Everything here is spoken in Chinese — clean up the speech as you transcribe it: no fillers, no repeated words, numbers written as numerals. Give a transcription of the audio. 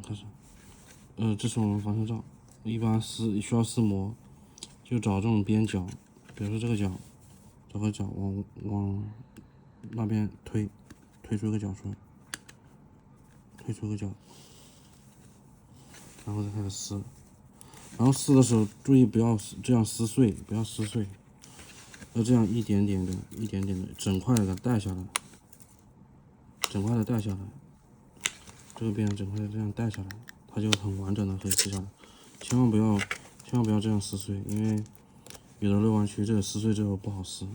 开始，这是我们防锈罩，一般需要撕膜，就找这种边角，比如说这个角，找个角往那边推出一个角出来，推出个角，然后再开始撕，然后撕的时候注意不要这样撕碎，不要撕碎，要这样一点点的、整块的带下来，整块的带下来，这个边整块的这样带下来。它就很完整的可以撕下来，千万不要这样撕碎，因为有的漏弯区这个撕碎之后不好撕。